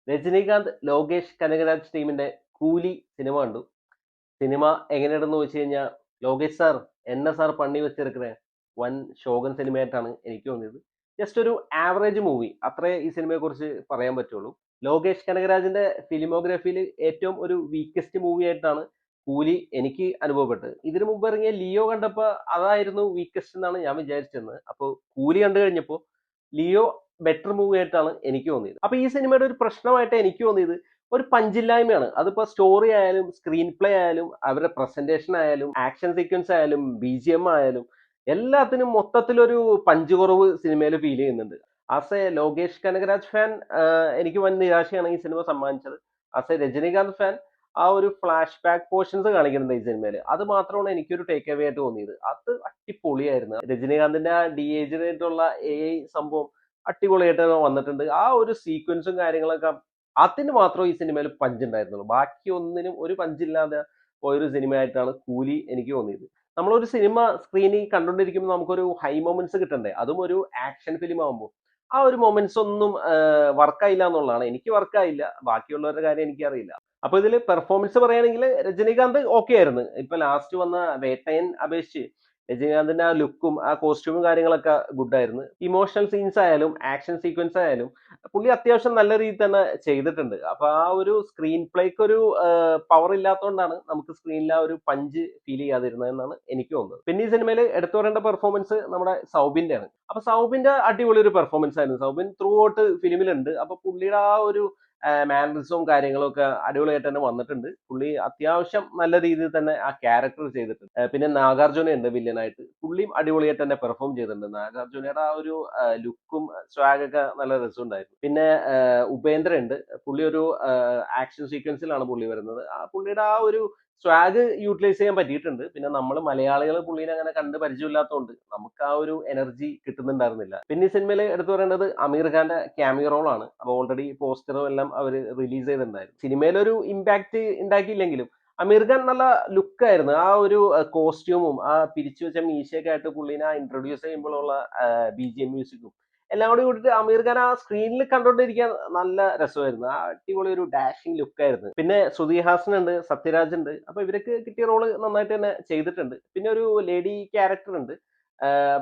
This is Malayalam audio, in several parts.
രജനീകാന്ത്, ലോകേഷ് കനകരാജ് ടീമിന്റെ കൂലി സിനിമ കണ്ടു. സിനിമ എങ്ങനെയുണ്ടെന്ന് ചോദിച്ചു കഴിഞ്ഞാൽ, ലോകേഷ് സാർ എന്നെ സാർ പണി വെച്ചിരിക്കണേ വൻ ശോകൻ സിനിമയായിട്ടാണ് എനിക്ക് തോന്നിയത്. ജസ്റ്റ് ഒരു ആവറേജ് മൂവി, അത്രേ ഈ സിനിമയെ കുറിച്ച് പറയാൻ പറ്റുള്ളൂ. ലോകേഷ് കനകരാജിന്റെ ഫിലിമോഗ്രഫിയിൽ ഏറ്റവും ഒരു വീക്കസ്റ്റ് മൂവി ആയിട്ടാണ് കൂലി എനിക്ക് അനുഭവപ്പെട്ടത്. ഇതിനു മുമ്പ് ഇറങ്ങിയ ലിയോ കണ്ടപ്പോൾ അതായിരുന്നു വീക്കസ്റ്റ് എന്നാണ് ഞാൻ വിചാരിച്ചിരുന്നത്. അപ്പോൾ കൂലി കണ്ടു കഴിഞ്ഞപ്പോൾ ലിയോ ബെറ്റർ മൂവി ആയിട്ടാണ് എനിക്ക് തോന്നിയത്. അപ്പൊ ഈ സിനിമയുടെ ഒരു പ്രശ്നമായിട്ട് എനിക്ക് തോന്നിയത് ഒരു പഞ്ചില്ലായ്മയാണ്. അതിപ്പോ സ്റ്റോറി ആയാലും സ്ക്രീൻ പ്ലേ ആയാലും അവരുടെ പ്രസന്റേഷൻ ആയാലും ആക്ഷൻ സീക്വൻസ് ആയാലും BGM ആയാലും എല്ലാത്തിനും മൊത്തത്തിലൊരു പഞ്ച് കുറവ് സിനിമയിൽ ഫീൽ ചെയ്യുന്നുണ്ട്. As a Lokesh Kanagaraj fan എനിക്ക് വൻ നിരാശയാണ് ഈ സിനിമ സമ്മാനിച്ചത്. ആസ് എ രജനീകാന്ത് ഫാൻ ആ ഒരു ഫ്ലാഷ് ബാക്ക് പോർഷൻസ് കാണിക്കുന്നുണ്ട് ഈ സിനിമയിൽ. അത് മാത്രമാണ് എനിക്കൊരു ടേക്ക് അവേ ആയിട്ട് തോന്നിയത്. അത് അടിപൊളിയായിരുന്നു. രജനീകാന്തിന്റെ ആ ഡി ഏജ്ഡ് ആയിട്ടുള്ള AI സംഭവം അടിപൊളിയായിട്ട് വന്നിട്ടുണ്ട്. ആ ഒരു സീക്വൻസും കാര്യങ്ങളൊക്കെ അതിന് മാത്രം ഈ സിനിമയിൽ പഞ്ച് ഉണ്ടായിരുന്നുള്ളൂ. ബാക്കി ഒന്നിനും ഒരു പഞ്ചില്ലാതെ പോയൊരു സിനിമയായിട്ടാണ് കൂലി എനിക്ക് തോന്നിയത്. നമ്മളൊരു സിനിമ സ്ക്രീനിൽ കണ്ടുകൊണ്ടിരിക്കുമ്പോൾ നമുക്കൊരു ഹൈ മൊമെന്റ്സ് കിട്ടണ്ടേ, അതും ഒരു ആക്ഷൻ ഫിലിം ആകുമ്പോൾ ആ ഒരു മൊമെന്റ്സ് ഒന്നും വർക്കായില്ല എന്നുള്ളതാണ്. എനിക്ക് വർക്കായില്ല, ബാക്കിയുള്ളവരുടെ കാര്യം എനിക്കറിയില്ല. അപ്പൊ ഇതിൽ പെർഫോമൻസ് പറയുകയാണെങ്കിൽ രജനീകാന്ത് ഓക്കെ ആയിരുന്നു. ഇപ്പൊ ലാസ്റ്റ് വന്ന വേട്ടയൻ അപേക്ഷിച്ച് രജനീകാന്തിന്റെ ആ ലുക്കും ആ കോസ്റ്റ്യൂമും കാര്യങ്ങളൊക്കെ ഗുഡ് ആയിരുന്നു. ഇമോഷണൽ സീൻസ് ആയാലും ആക്ഷൻ സീക്വൻസ് ആയാലും പുള്ളി അത്യാവശ്യം നല്ല രീതിയിൽ തന്നെ ചെയ്തിട്ടുണ്ട്. അപ്പൊ ആ ഒരു സ്ക്രീൻ പ്ലേക്ക് ഒരു പവർ ഇല്ലാത്തതുകൊണ്ടാണ് നമുക്ക് സ്ക്രീനിൽ ആ ഒരു പഞ്ച് ഫീൽ ചെയ്യാതിരുന്നത് എന്നാണ് എനിക്ക് തോന്നുന്നത്. പിന്നെ ഈ സിനിമയിൽ എടുത്തു പറയേണ്ട പെർഫോമൻസ് നമ്മുടെ സൗബിന്റെ ആണ്. അപ്പൊ സൗബിന്റെ അടിപൊളി ഒരു പെർഫോമൻസ് ആയിരുന്നു. സൗബിൻ ത്രൂ ഔട്ട് ഫിലിമിലുണ്ട്. അപ്പൊ പുള്ളിയുടെ ആ ഒരു മാനറിസവും കാര്യങ്ങളും ഒക്കെ അടിപൊളിയായിട്ട് തന്നെ വന്നിട്ടുണ്ട്. പുള്ളി അത്യാവശ്യം നല്ല രീതിയിൽ തന്നെ ആ ക്യാരക്ടർ ചെയ്തിട്ടുണ്ട്. പിന്നെ നാഗാർജുന ഉണ്ട് വില്ലനായിട്ട്. പുള്ളിയും അടിപൊളിയായിട്ട് തന്നെ പെർഫോം ചെയ്തിട്ടുണ്ട്. നാഗാർജുനയുടെ ആ ഒരു ലുക്കും സ്വാഗൊക്കെ നല്ല രസമുണ്ടായിരുന്നു. പിന്നെ ഉപേന്ദ്ര ഉണ്ട്. പുള്ളി ഒരു ആക്ഷൻ സീക്വൻസിലാണ് പുള്ളി വരുന്നത്. ആ പുള്ളിയുടെ ആ ഒരു സ്വാഗ് യൂട്ടിലൈസ് ചെയ്യാൻ പറ്റിയിട്ടുണ്ട്. പിന്നെ നമ്മൾ മലയാളികൾ പുള്ളിനെ അങ്ങനെ കണ്ട് പരിചയമില്ലാത്തതുകൊണ്ട് നമുക്ക് ആ ഒരു എനർജി കിട്ടുന്നുണ്ടായിരുന്നില്ല. പിന്നെ ഈ സിനിമയിൽ എടുത്തു പറയേണ്ടത് അമീർ ഖാന്റെ ക്യാമിയോ റോൾ ആണ്. അപ്പൊ ഓൾറെഡി പോസ്റ്ററും എല്ലാം അവർ റിലീസ് ചെയ്തിട്ടുണ്ടായിരുന്നു. സിനിമയിലൊരു ഇമ്പാക്ട് ഉണ്ടാക്കിയില്ലെങ്കിലും അമീർ ഖാൻ നല്ല ലുക്കായിരുന്നു. ആ ഒരു കോസ്റ്റ്യൂമും ആ പിരിച്ചു വെച്ച മീശയൊക്കെ ആയിട്ട് പുള്ളിനെ ഇൻട്രൊഡ്യൂസ് ചെയ്യുമ്പോഴുള്ള BGM മ്യൂസിക്കും എല്ലാം കൂടി കൂട്ടിയിട്ട് അമീർ ഖാൻ ആ സ്ക്രീനിൽ കണ്ടോണ്ടിരിക്കാൻ നല്ല രസമായിരുന്നു. ആ അടിപൊളി ഒരു ഡാഷിങ് ലുക്കായിരുന്നു. പിന്നെ ശ്രുതി ഹാസൻ ഉണ്ട്, സത്യരാജ് ഉണ്ട്. അപ്പൊ ഇവരൊക്കെ കിട്ടിയ റോള് നന്നായിട്ട് തന്നെ ചെയ്തിട്ടുണ്ട്. പിന്നെ ഒരു ലേഡി ക്യാരക്ടർ ഉണ്ട്.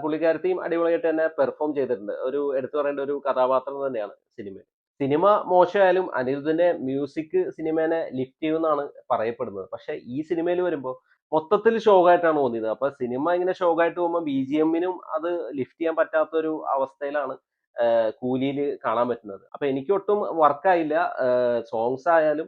പുള്ളിക്കാരത്തിയും അടിപൊളിയായിട്ട് തന്നെ പെർഫോം ചെയ്തിട്ടുണ്ട്. ഒരു എടുത്തു പറയേണ്ട ഒരു കഥാപാത്രം തന്നെയാണ് സിനിമയിൽ. സിനിമ മോശമായാലും അനിരുദ്ധിന്റെ മ്യൂസിക് സിനിമേനെ ലിഫ്റ്റ് ചെയ്യുമെന്നാണ് പറയപ്പെടുന്നത്. പക്ഷെ ഈ സിനിമയിൽ വരുമ്പോൾ മൊത്തത്തിൽ ഷോകായിട്ടാണ് തോന്നിയത്. അപ്പൊ സിനിമ ഇങ്ങനെ ഷോകായിട്ട് പോകുമ്പോൾ BGM-നും അത് ലിഫ്റ്റ് ചെയ്യാൻ പറ്റാത്ത ഒരു അവസ്ഥയിലാണ് കൂലിയിൽ കാണാൻ പറ്റുന്നത്. അപ്പൊ എനിക്ക് ഒട്ടും വർക്കായില്ല. സോങ്സ് ആയാലും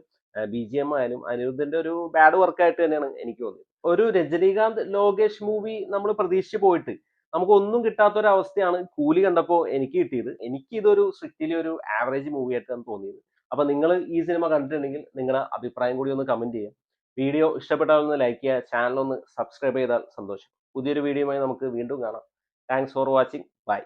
BGM ആയാലും അനിരുദ്ധിന്റെ ഒരു ബാഡ് വർക്കായിട്ട് തന്നെയാണ് എനിക്ക് തോന്നിയത്. ഒരു രജനീകാന്ത് ലോകേഷ് മൂവി നമ്മൾ പ്രതീക്ഷിച്ച് പോയിട്ട് നമുക്ക് ഒന്നും കിട്ടാത്ത ഒരു അവസ്ഥയാണ് കൂലി കണ്ടപ്പോൾ എനിക്ക് കിട്ടിയത്. എനിക്ക് ഇതൊരു സ്ട്രിക്റ്റ്ലി ഒരു ആവറേജ് മൂവി ആയിട്ടാണ് തോന്നിയത്. അപ്പൊ നിങ്ങൾ ഈ സിനിമ കണ്ടിട്ടുണ്ടെങ്കിൽ നിങ്ങളുടെ അഭിപ്രായം കൂടി ഒന്ന് കമന്റ് ചെയ്യുക. വീഡിയോ ഇഷ്ടപ്പെട്ടാൽ ഒന്ന് ലൈക്ക് ചെയ്യുക, ചാനൽ ഒന്ന് സബ്സ്ക്രൈബ് ചെയ്താൽ സന്തോഷം. പുതിയൊരു വീഡിയോയുമായി നമുക്ക് വീണ്ടും കാണാം. Thanks for watching. ബൈ.